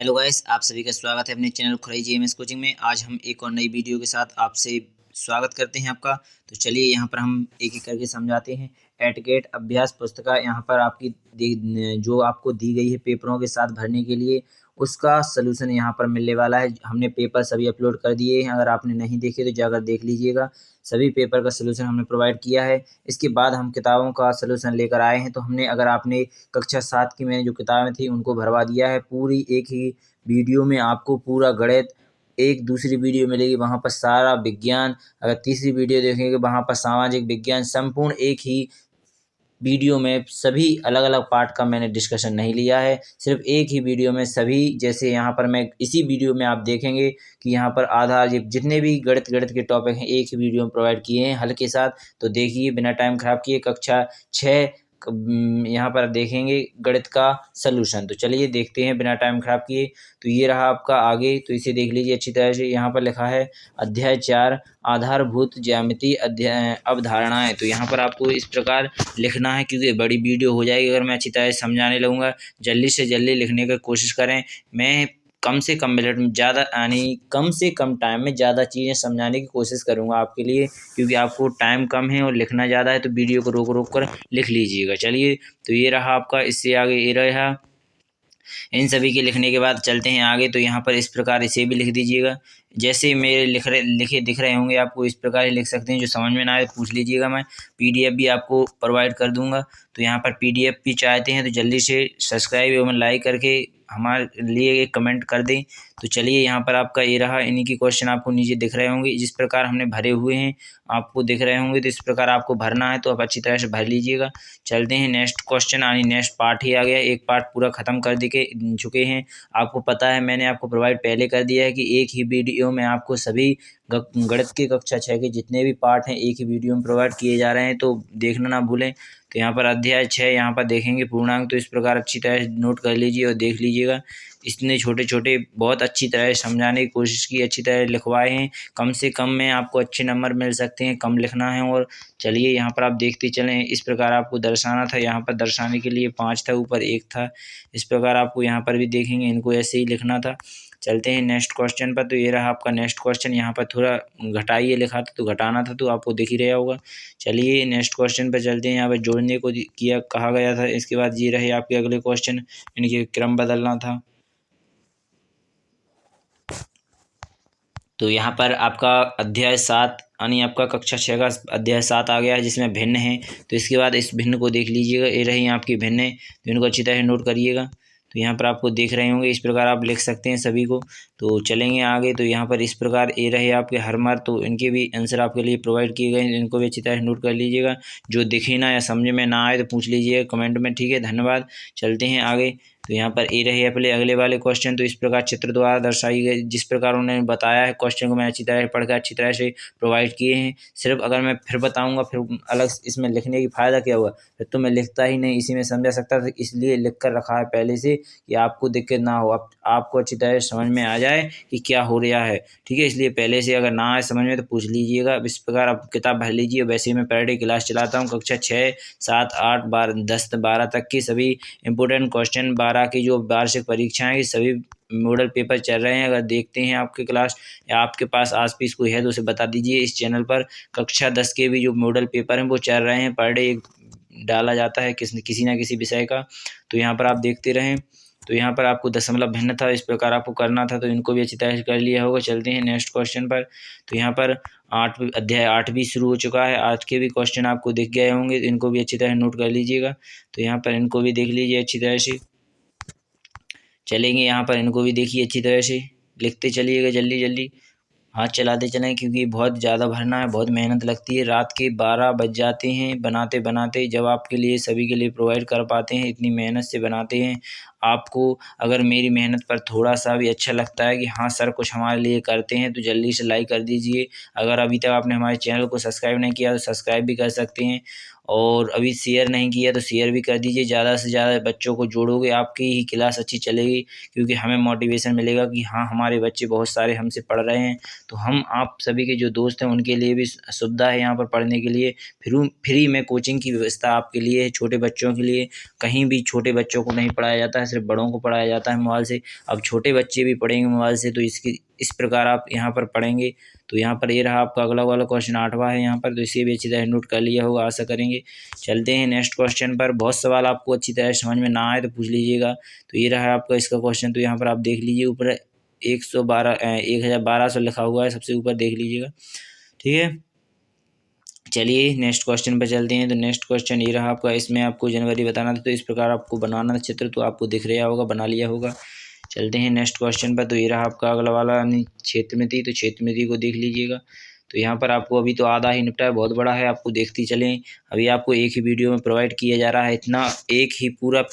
Hello guys, आप सभी का स्वागत है अपने चैनल खुराई जीएमएस कोचिंग में। आज हम एक और नई वीडियो के साथ आपसे स्वागत करते हैं आपका। तो चलिए यहाँ पर हम एक एक करके समझाते हैं। एटगेट अभ्यास पुस्तिका यहाँ पर आपकी जो आपको दी गई है पेपरों के साथ भरने के लिए, उसका सलूशन यहाँ पर मिलने वाला है। हमने पेपर सभी अपलोड कर दिए हैं, अगर आपने नहीं देखे तो जाकर देख लीजिएगा। सभी पेपर का सलूशन हमने प्रोवाइड किया है। इसके बाद हम किताबों का सलूशन लेकर आए हैं। तो हमने अगर आपने कक्षा 7 की मैंने जो किताबें थी उनको भरवा दिया है। पूरी एक ही वीडियो में आपको पूरा गणित, एक दूसरी वीडियो मिलेगी वहाँ पर सारा विज्ञान, अगर तीसरी वीडियो देखेंगे वहाँ पर सामाजिक विज्ञान, संपूर्ण एक ही वीडियो में सभी अलग अलग पार्ट का मैंने डिस्कशन नहीं लिया है। सिर्फ एक ही वीडियो में सभी, जैसे यहाँ पर मैं इसी वीडियो में आप देखेंगे कि यहाँ पर आधार जितने भी गणित के टॉपिक हैं एक ही वीडियो में प्रोवाइड किए हैं हल के साथ। तो देखिए बिना टाइम खराब किए कक्षा 6 यहाँ पर देखेंगे गणित का सलूशन। तो चलिए देखते हैं बिना टाइम खराब किए। तो ये रहा आपका आगे, तो इसे देख लीजिए अच्छी तरह से। यहाँ पर लिखा है अध्याय 4 आधारभूत ज्यामिति अवधारणाएं। तो यहाँ पर आपको इस प्रकार लिखना है, क्योंकि बड़ी वीडियो हो जाएगी अगर मैं अच्छी तरह से समझाने लगूंगा। जल्दी से जल्दी लिखने की कोशिश करें। मैं कम से कम मिनट में ज़्यादा, यानी कम से कम टाइम में ज़्यादा चीज़ें समझाने की कोशिश करूंगा आपके लिए, क्योंकि आपको टाइम कम है और लिखना ज़्यादा है। तो वीडियो को रोक रोक कर लिख लीजिएगा। चलिए, तो ये रहा आपका, इससे आगे ये रहा। इन सभी के लिखने के बाद चलते हैं आगे। तो यहाँ पर इस प्रकार इसे भी लिख दीजिएगा। जैसे मेरे लिखे दिख रहे होंगे आपको, इस प्रकार ही लिख सकते हैं। जो समझ में ना आए पूछ लीजिएगा, मैं पीडीएफ भी आपको प्रोवाइड कर दूंगा। तो यहाँ पर पीडीएफ भी चाहते हैं तो जल्दी से सब्सक्राइब एवं लाइक करके हमारे लिए एक कमेंट कर दें। तो चलिए, यहाँ पर आपका ये रहा। इन्हीं की क्वेश्चन आपको नीचे दिख रहे होंगे, जिस प्रकार हमने भरे हुए हैं आपको दिख रहे होंगे। तो इस प्रकार आपको भरना है, तो आप अच्छी तरह से भर लीजिएगा। चलते हैं नेक्स्ट क्वेश्चन, यानी नेक्स्ट पार्ट ही आ गया। एक पार्ट पूरा खत्म कर चुके हैं। आपको पता है, मैंने आपको प्रोवाइड पहले कर दिया है कि एक ही वीडियो में आपको सभी गणित की कक्षा 6 के जितने भी पार्ट हैं एक ही वीडियो में प्रोवाइड किए जा रहे हैं, तो देखना ना भूलें। तो यहाँ पर अध्याय 6 यहाँ पर देखेंगे पूर्णांक। तो इस प्रकार अच्छी तरह से नोट कर लीजिए और देख लीजिएगा। इतने छोटे छोटे बहुत अच्छी तरह से समझाने की कोशिश की, अच्छी तरह लिखवाए हैं। कम से कम में आपको अच्छे नंबर मिल सकते हैं, कम लिखना है। और चलिए यहाँ पर आप देखते चलें। इस प्रकार आपको दर्शाना था, यहाँ पर दर्शाने के लिए 5 था, ऊपर 1 था। इस प्रकार आपको यहाँ पर भी देखेंगे, इनको ऐसे ही लिखना था। चलते हैं नेक्स्ट क्वेश्चन पर। तो ये रहा आपका नेक्स्ट क्वेश्चन। यहाँ पर थोड़ा घटाइए लिखा था तो घटाना था, तो आपको दिख ही रहा होगा। चलिए नेक्स्ट क्वेश्चन पर चलते हैं। यहाँ पर जोड़ने को किया कहा गया था। इसके बाद ये रहे आपके अगले क्वेश्चन, इनके क्रम बदलना था। तो यहाँ पर आपका अध्याय 7 यानी आपका कक्षा 6 का अध्याय 7 आ गया है, जिसमें भिन्न है। तो इसके बाद इस भिन्न को देख लीजिएगा। ये रही आपकी भिन्न, तो इनको अच्छी तरह नोट करिएगा। तो यहाँ पर आपको देख रहे होंगे, इस प्रकार आप लिख सकते हैं सभी को। तो चलेंगे आगे। तो यहाँ पर इस प्रकार ये रहे आपके हरमर। तो इनके भी आंसर आपके लिए प्रोवाइड किए गए हैं, इनको भी अच्छी तरह नोट कर लीजिएगा। जो दिखे ना या समझ में ना आए तो पूछ लीजिएगा कमेंट में, ठीक है। धन्यवाद। चलते हैं आगे। तो यहाँ पर ए रहे अपने अगले वाले क्वेश्चन। तो इस प्रकार चित्र द्वारा दर्शाई गई, जिस प्रकार उन्होंने बताया है क्वेश्चन को, मैं अच्छी तरह पढ़ कर अच्छी तरह से प्रोवाइड किए हैं। सिर्फ अगर मैं फिर बताऊंगा फिर अलग इसमें लिखने की फ़ायदा क्या हुआ, फिर तो मैं लिखता ही नहीं, इसी में समझा सकता था। इसलिए लिख कर रखा है पहले से कि आपको दिक्कत ना हो, आपको अच्छी तरह से समझ में आ जाए कि क्या हो रहा है, ठीक है। इसलिए पहले से अगर ना आए समझ में तो पूछ लीजिएगा। इस प्रकार आप किताब भर लीजिए। वैसे ही मैं पर डे क्लास चलाता हूँ, कक्षा 6, 7, 8, 12, 10, 12 तक की सभी इंपॉर्टेंट क्वेश्चन, 12 की जो वार्षिक परीक्षाएं, सभी मॉडल पेपर चल रहे हैं। अगर देखते हैं आपके क्लास या आपके पास आस पास कोई है तो उसे बता दीजिए। इस चैनल पर कक्षा 10 के भी जो मॉडल पेपर हैं वो चल रहे हैं। पर डे डाला जाता है किसी ना किसी विषय का। तो यहाँ पर आप देखते रहें। तो यहाँ पर आपको दशमलव भिन्न था, इस प्रकार आपको करना था। तो इनको भी अच्छी तरह से कर लिया होगा। चलते हैं नेक्स्ट क्वेश्चन पर। तो यहाँ पर अध्याय 8 भी शुरू हो चुका है। 8 के भी क्वेश्चन आपको दिख गए होंगे, तो इनको भी अच्छी तरह नोट कर लीजिएगा। तो यहाँ पर इनको भी देख लीजिए अच्छी तरह से। चलेंगे यहाँ पर, इनको भी देखिए अच्छी तरह से, लिखते चलिएगा जल्दी जल्दी, हाथ चलाते चलें, क्योंकि बहुत ज़्यादा भरना है, बहुत मेहनत लगती है। रात के 12 बज जाते हैं बनाते बनाते, जब आपके लिए सभी के लिए प्रोवाइड कर पाते हैं। इतनी मेहनत से बनाते हैं। आपको अगर मेरी मेहनत पर थोड़ा सा भी अच्छा लगता है कि हाँ सर कुछ हमारे लिए करते हैं, तो जल्दी से लाइक कर दीजिए। अगर अभी तक आपने हमारे चैनल को सब्सक्राइब नहीं किया तो सब्सक्राइब भी कर सकते हैं, और अभी शेयर नहीं किया तो शेयर भी कर दीजिए। ज़्यादा से ज़्यादा बच्चों को जोड़ोगे, आपकी ही क्लास अच्छी चलेगी, क्योंकि हमें मोटिवेशन मिलेगा कि हाँ हमारे बच्चे बहुत सारे हमसे पढ़ रहे हैं। तो हम आप सभी के जो दोस्त हैं उनके लिए भी सुविधा है यहाँ पर पढ़ने के लिए। फ्री में कोचिंग की व्यवस्था आपके लिए है, छोटे बच्चों के लिए। कहीं भी छोटे बच्चों को नहीं पढ़ाया जाता है, सिर्फ बड़ों को पढ़ाया जाता है मोबाइल से, अब छोटे बच्चे भी पढ़ेंगे मोबाइल से। तो इसकी इस प्रकार आप यहाँ पर पढ़ेंगे। तो यहाँ पर ये रहा आपका अगला वाला क्वेश्चन 8वां है यहाँ पर, तो इसे भी अच्छी तरह नोट कर लिया होगा आशा करेंगे। चलते हैं नेक्स्ट क्वेश्चन पर। बहुत सवाल आपको अच्छी तरह समझ में ना आए तो पूछ लीजिएगा। तो ये रहा आपका इसका क्वेश्चन। तो यहाँ पर आप देख लीजिए ऊपर 11,200 लिखा हुआ है, सबसे ऊपर देख लीजिएगा, ठीक है। चलिए नेक्स्ट क्वेश्चन पर चलते हैं। तो नेक्स्ट क्वेश्चन ये रहा आपका, इसमें आपको जनवरी बताना था। तो इस प्रकार आपको बनाना था चित्र, तो आपको दिख रहा होगा, बना लिया होगा। चलते हैं नेक्स्ट क्वेश्चन पर। तो ये रहा आपका अगला वाला क्षेत्रमिति। तो क्षेत्रमिति को देख लीजिएगा। तो यहाँ पर आपको अभी तो आधा ही निपटा है, बहुत बड़ा है, आपको देखती चलें। अभी आपको एक ही वीडियो में प्रोवाइड किया जा रहा है, इतना एक ही पूरा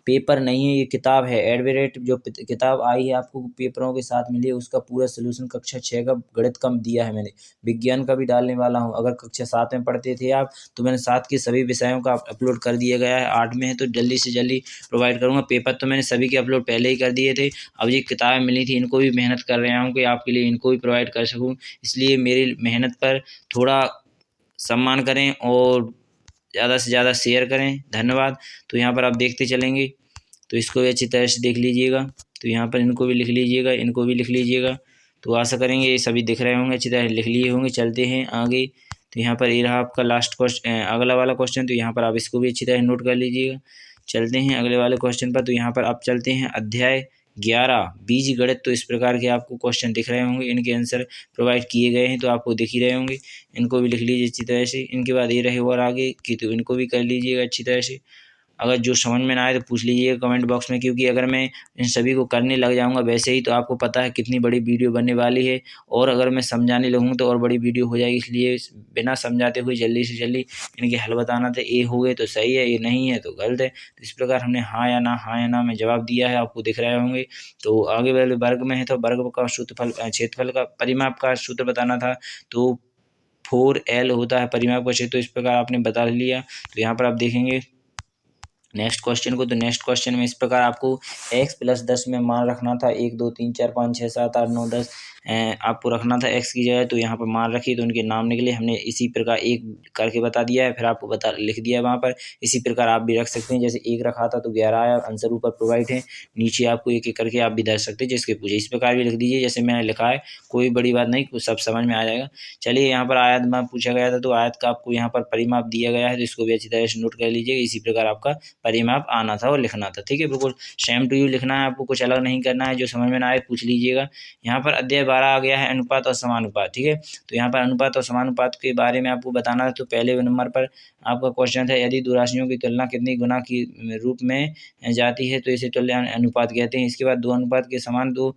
पेपर नहीं है, ये किताब है। एडवेरेट जो किताब आई है आपको पेपरों के साथ मिली है, उसका पूरा सोल्यूशन कक्षा 6 का गणित का दिया है मैंने। विज्ञान का भी डालने वाला हूँ। अगर कक्षा 7 में पढ़ते थे आप, तो मैंने 7 के सभी विषयों का अपलोड कर दिया गया है। 8 में है तो जल्दी से जल्दी प्रोवाइड करूँगा। पेपर तो मैंने सभी के अपलोड पहले ही कर दिए थे। अब ये किताबें मिली थी, इनको भी मेहनत कर रहा हूँ कि आपके लिए इनको भी प्रोवाइड कर सकूँ। इसलिए मेरी मेहनत पर थोड़ा सम्मान करें और ज़्यादा से ज़्यादा शेयर करें, धन्यवाद। तो यहाँ पर आप देखते चलेंगे, तो इसको भी अच्छी तरह से देख लीजिएगा। तो यहाँ पर इनको भी लिख लीजिएगा, इनको भी लिख लीजिएगा। तो आशा करेंगे ये सभी दिख रहे होंगे, अच्छी तरह लिख लिए होंगे। चलते हैं आगे। तो यहाँ पर ये रहा आपका लास्ट क्वेश्चन, अगला वाला क्वेश्चन। तो यहाँ पर आप इसको भी अच्छी तरह नोट कर लीजिएगा। चलते हैं अगले वाले क्वेश्चन पर। तो यहाँ पर आप चलते हैं अध्याय 11 बीजगणित। तो इस प्रकार के आपको क्वेश्चन दिख रहे होंगे, इनके आंसर प्रोवाइड किए गए हैं, तो आपको दिख ही रहे होंगे। इनको भी लिख लीजिए अच्छी तरह से। इनके बाद ये रहे और आगे की, तो इनको भी कर लीजिएगा अच्छी तरह से। अगर जो समझ में ना आए तो पूछ लीजिएगा कमेंट बॉक्स में, क्योंकि अगर मैं इन सभी को करने लग जाऊंगा वैसे ही, तो आपको पता है कितनी बड़ी वीडियो बनने वाली है, और अगर मैं समझाने लगूँ तो और बड़ी वीडियो हो जाएगी। इसलिए बिना समझाते हुए जल्दी से जल्दी इनके हल बताना था। ये हो गए तो सही है, ये नहीं है तो गलत है। तो इस प्रकार हमने हाँ या ना में जवाब दिया है, आपको दिख रहे होंगे। तो आगे वाले वर्ग में है, तो वर्ग का सूत्रफल, क्षेत्रफल का परिमाप का सूत्र बताना था। तो 4L होता है परिमाप का क्षेत्र। तो इस प्रकार आपने बता लिया। तो यहाँ पर आप देखेंगे नेक्स्ट क्वेश्चन को। तो नेक्स्ट क्वेश्चन में इस प्रकार आपको x + 10 में मान रखना था। 1 2 3 4 5 6 7 8 9 10 आपको रखना था x की जगह। तो यहाँ पर मान रखी, तो उनके नाम निकले। हमने इसी प्रकार एक करके बता दिया है, फिर आपको लिख दिया है वहाँ पर। इसी प्रकार आप भी रख सकते हैं, जैसे 1 रखा था तो 11 आया। आंसर ऊपर प्रोवाइड है, नीचे आपको एक एक करके आप भी दर्ज सकते हैं जिसके पूछे। इस प्रकार भी लिख दीजिए जैसे मैंने लिखा है, कोई बड़ी बात नहीं, सब समझ में आ जाएगा। चलिए यहाँ पर आयत में पूछा गया था, तो आयत का आपको यहाँ पर परिमाप दिया गया है, तो इसको भी अच्छी तरह से नोट कर लीजिए। इसी प्रकार आपका परिमाप आना था और लिखना था, ठीक है। बिल्कुल सेम टू यू लिखना है, आपको कुछ अलग नहीं करना है। जो समझ में ना आए पूछ लीजिएगा। यहाँ पर अध्याय 12 आ गया है, अनुपात और समानुपात, ठीक है। तो यहाँ पर अनुपात और समानुपात के बारे में आपको बताना है। तो पहले नंबर पर आपका क्वेश्चन था, यदि दो राशियों की तुलना कितनी गुना की रूप में जाती है तो इसे तुल्य अनुपात कहते हैं। इसके बाद दो अनुपात के समान दो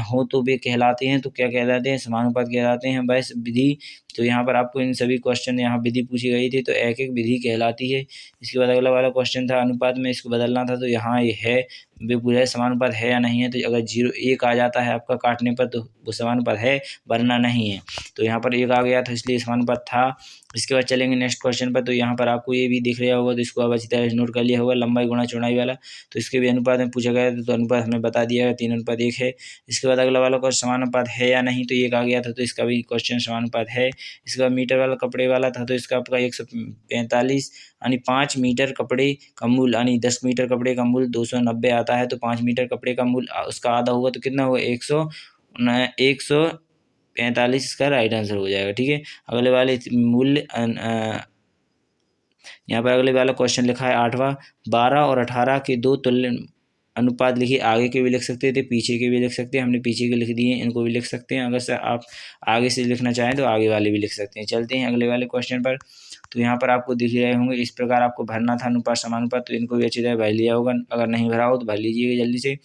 हो तो वे कहलाते हैं, तो क्या कहलाते हैं? समानुपात कहलाते हैं। बस विधि, तो यहाँ पर आपको इन सभी क्वेश्चन, यहाँ विधि पूछी गई थी, तो एक एक विधि कहलाती है। इसके बाद अगला वाला क्वेश्चन था अनुपात में, इसको बदलना था। तो यहाँ ये है, वे पूछा है समानुपात है या नहीं है। तो अगर 0 1 आ जाता है आपका काटने पर, तो वो समानुपात है, वरना नहीं है। तो यहाँ पर 1 आ गया था, इसलिए समानुपात था। इसके बाद चलेंगे नेक्स्ट क्वेश्चन पर। तो यहाँ पर आपको ये भी दिख रहा होगा, तो इसको आप अच्छी तरह से नोट कर लिया होगा, लंबाई गुणा चौड़ाई वाला। तो इसके भी अनुपात में पूछा गया था, तो अनुपात हमें बता दिया है 3:1 है। इसके बाद अगला वाला क्वेश्चन समानुपात है या नहीं, तो 1 आ गया था, तो इसका भी क्वेश्चन समानुपात है। इसके बाद मीटर वाला कपड़े वाला था, तो इसका आपका 145 यानी 5 मीटर कपड़े का मूल, यानी 10 मीटर कपड़े का मूल 290 आता है। तो 5 मीटर कपड़े का मूल उसका आधा होगा, तो कितना होगा? 145 इसका राइट आंसर हो जाएगा, ठीक है। अगले वाले मूल्य, यहाँ पर अगले वाला क्वेश्चन लिखा है 8वां, 12 और 18 के दो तुल्य अनुपात लिखिए। आगे के भी लिख सकते थे, पीछे के भी लिख सकते हैं, हमने पीछे के लिख दिए, इनको भी लिख सकते हैं। अगर सर आप आगे से लिखना चाहें तो आगे वाले भी लिख सकते हैं। चलते हैं अगले वाले क्वेश्चन पर। तो यहाँ पर आपको दिख रहे होंगे, इस प्रकार आपको भरना था अनुपात समानुपात। तो इनको भी अच्छी तरह भर लिया होगा, अगर नहीं भरा हो तो भर लीजिएगा जल्दी से।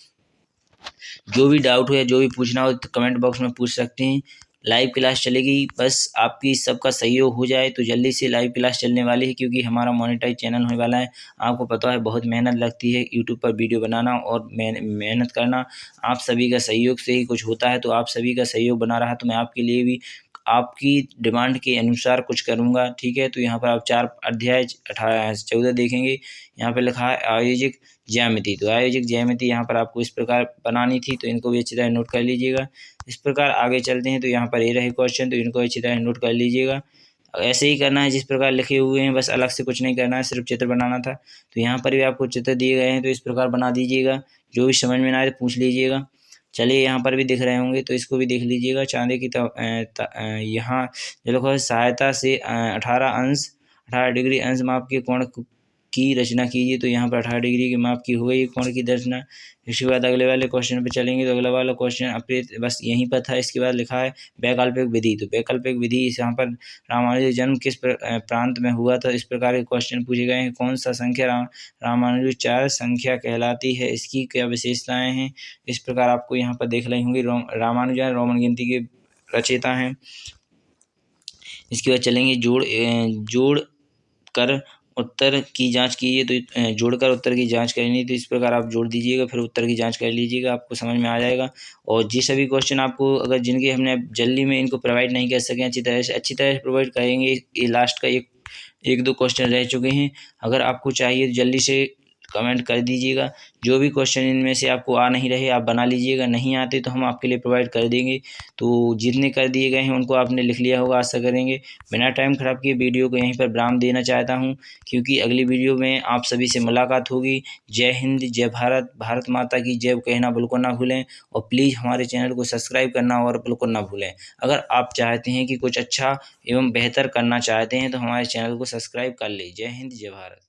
जो भी डाउट हो या जो भी पूछना हो तो कमेंट बॉक्स में पूछ सकते हैं। लाइव क्लास चलेगी, बस आपकी सबका सहयोग हो जाए तो जल्दी से लाइव क्लास चलने वाली है, क्योंकि हमारा मोनेटाइज चैनल होने वाला है। आपको पता है बहुत मेहनत लगती है यूट्यूब पर वीडियो बनाना और मेहनत करना। आप सभी का सहयोग से ही कुछ होता है, तो आप सभी का सहयोग बना रहा, तो मैं आपके लिए भी आपकी डिमांड के अनुसार कुछ करूँगा, ठीक है। तो यहाँ पर आप 4 अध्याय 14 देखेंगे। यहाँ पर लिखा है आयोजिक ज्यामिति। तो आयोजिक ज्यामिति यहाँ पर आपको इस प्रकार बनानी थी, तो इनको भी अच्छी तरह नोट कर लीजिएगा। इस प्रकार आगे चलते हैं। तो यहाँ पर ये रहे क्वेश्चन, तो इनको अच्छी तरह नोट कर लीजिएगा। ऐसे ही करना है जिस प्रकार लिखे हुए हैं, बस अलग से कुछ नहीं करना है, सिर्फ चित्र बनाना था। तो यहाँ पर भी आपको चित्र दिए गए हैं तो इस प्रकार बना दीजिएगा। जो भी समझ में ना आए पूछ लीजिएगा। चलिए यहाँ पर भी दिख रहे होंगे तो इसको भी देख लीजिएगा। चांदी की यहाँ जो लिखा है सहायता से 18 डिग्री अंश माप के कोण की रचना कीजिए। तो यहाँ पर 18 डिग्री के माप की हो गई कोण की रचना। इसके बाद अगले वाले क्वेश्चन पे चलेंगे तो अगला वाला क्वेश्चन अपडेट बस यहीं पर था। इसके बाद लिखा है वैकल्पिक विधि। तो वैकल्पिक विधि यहाँ पर रामानुज जन्म किस प्रांत में हुआ था, इस प्रकार के क्वेश्चन पूछे गए हैं। कौन सा संख्या रामानुजाचार्य संख्या कहलाती है, इसकी क्या विशेषताएं हैं, इस प्रकार आपको यहाँ पर देख रही होंगी। रामानुजन रोमन गिनती के रचयिता हैं। इसके बाद चलेंगे जोड़ कर उत्तर की जांच कीजिए। तो जोड़कर उत्तर की जांच करनी, तो इस प्रकार आप जोड़ दीजिएगा, फिर उत्तर की जांच कर लीजिएगा, आपको समझ में आ जाएगा। और जी सभी क्वेश्चन आपको अगर जिनके हमने जल्दी में इनको प्रोवाइड नहीं कर सके अच्छी तरह से प्रोवाइड करेंगे। ये लास्ट का एक दो क्वेश्चन रह चुके हैं। अगर आपको चाहिए तो जल्दी से कमेंट कर दीजिएगा। जो भी क्वेश्चन इनमें से आपको आ नहीं रहे आप बना लीजिएगा, नहीं आते तो हम आपके लिए प्रोवाइड कर देंगे। तो जितने कर दिए गए हैं उनको आपने लिख लिया होगा, आशा करेंगे। बिना टाइम ख़राब किए वीडियो को यहीं पर विराम देना चाहता हूं, क्योंकि अगली वीडियो में आप सभी से मुलाकात होगी। जय हिंद, जय भारत, भारत माता की जय कहना बिल्कुल ना भूलें। और प्लीज़ हमारे चैनल को सब्सक्राइब करना और बिल्कुल ना भूलें। अगर आप चाहते हैं कि कुछ अच्छा एवं बेहतर करना चाहते हैं तो हमारे चैनल को सब्सक्राइब कर लें। जय हिंद, जय भारत।